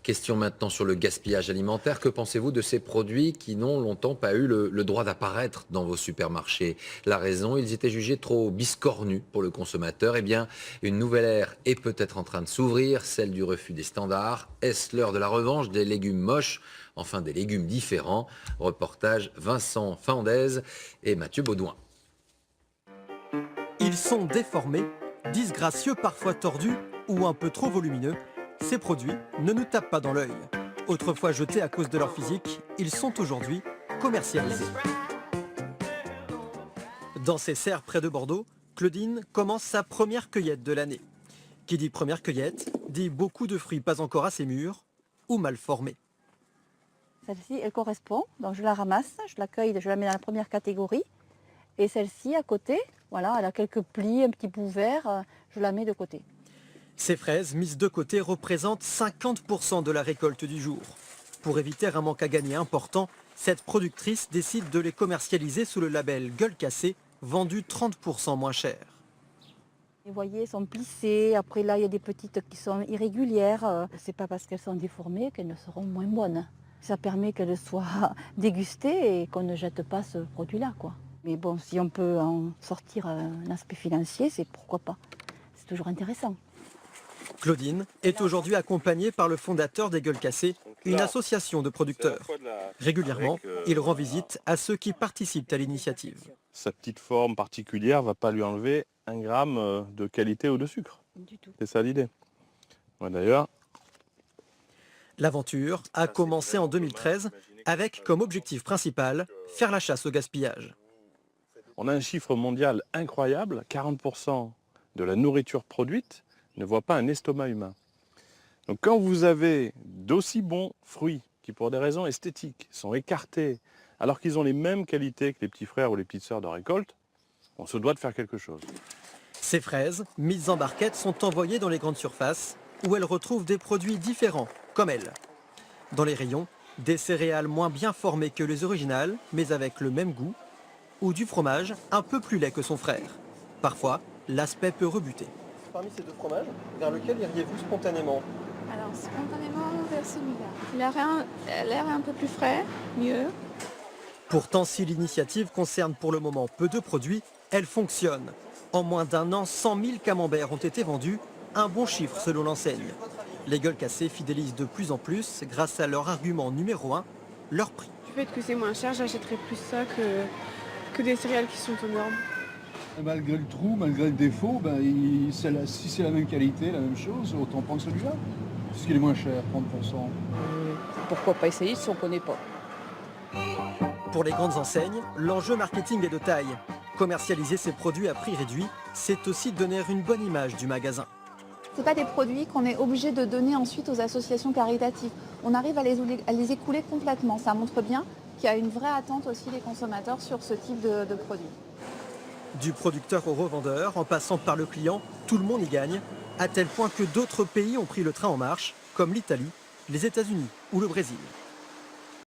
Question maintenant sur le gaspillage alimentaire. Que pensez-vous de ces produits qui n'ont longtemps pas eu le droit d'apparaître dans vos supermarchés? La raison, ils étaient jugés trop biscornus pour le consommateur. Eh bien, une nouvelle ère est peut-être en train de s'ouvrir, celle du refus des standards. Est-ce l'heure de la revanche des légumes moches, enfin des légumes différents? Reportage Vincent Fandez et Mathieu Baudouin. Ils sont déformés, disgracieux, parfois tordus ou un peu trop volumineux. Ces produits ne nous tapent pas dans l'œil. Autrefois jetés à cause de leur physique, ils sont aujourd'hui commercialisés. Dans ces serres près de Bordeaux, Claudine commence sa première cueillette de l'année. Qui dit première cueillette, dit beaucoup de fruits pas encore assez mûrs ou mal formés. Celle-ci, elle correspond, donc je la ramasse, je la cueille, je la mets dans la première catégorie. Et celle-ci, à côté, voilà, elle a quelques plis, un petit bout vert, je la mets de côté. Ces fraises mises de côté représentent 50% de la récolte du jour. Pour éviter un manque à gagner important, cette productrice décide de les commercialiser sous le label Gueule Cassée, vendu 30% moins cher. Vous voyez, elles sont plissées, après là il y a des petites qui sont irrégulières. C'est pas parce qu'elles sont déformées qu'elles ne seront moins bonnes. Ça permet qu'elles soient dégustées et qu'on ne jette pas ce produit-là, quoi. Mais bon, si on peut en sortir un aspect financier, c'est pourquoi pas. C'est toujours intéressant. Claudine est aujourd'hui accompagnée par le fondateur des Gueules Cassées, une association de producteurs. Régulièrement, il rend visite à ceux qui participent à l'initiative. Sa petite forme particulière ne va pas lui enlever 1 gramme de qualité ou de sucre. Du tout. C'est ça l'idée. Ouais, d'ailleurs, L'aventure a commencé en 2013 avec comme objectif principal faire la chasse au gaspillage. on a un chiffre mondial incroyable, 40% de la nourriture produite ne voit pas un estomac humain. Donc quand vous avez d'aussi bons fruits qui pour des raisons esthétiques sont écartés alors qu'ils ont les mêmes qualités que les petits frères ou les petites sœurs de récolte, on se doit de faire quelque chose. Ces fraises, mises en barquettes, sont envoyées dans les grandes surfaces où elles retrouvent des produits différents, comme elles. Dans les rayons, des céréales moins bien formées que les originales, mais avec le même goût, ou du fromage un peu plus laid que son frère. Parfois, l'aspect peut rebuter. Parmi ces deux fromages, vers lequel iriez-vous spontanément? Alors, spontanément vers celui-là. Il a l'air un peu plus frais, mieux. Pourtant, si l'initiative concerne pour le moment peu de produits, elle fonctionne. En moins d'1 an, 100 000 camemberts ont été vendus, un bon chiffre selon l'enseigne. Les Gueules Cassées fidélisent de plus en plus grâce à leur argument numéro 1, leur prix. Du fait que c'est moins cher, j'achèterais plus ça que des céréales qui sont aux normes. Malgré le trou, malgré le défaut, si c'est la même qualité, la même chose, autant prendre celui-là. Parce qu'il est moins cher, 30%. Pourquoi pas essayer si on ne connaît pas? Pour les grandes enseignes, l'enjeu marketing est de taille. Commercialiser ces produits à prix réduit, c'est aussi donner une bonne image du magasin. Ce pas des produits qu'on est obligé de donner ensuite aux associations caritatives. On arrive à les écouler complètement. Ça montre bien qu'il y a une vraie attente aussi des consommateurs sur ce type de produits. Du producteur au revendeur, en passant par le client, tout le monde y gagne, à tel point que d'autres pays ont pris le train en marche, comme l'Italie, les États-Unis ou le Brésil.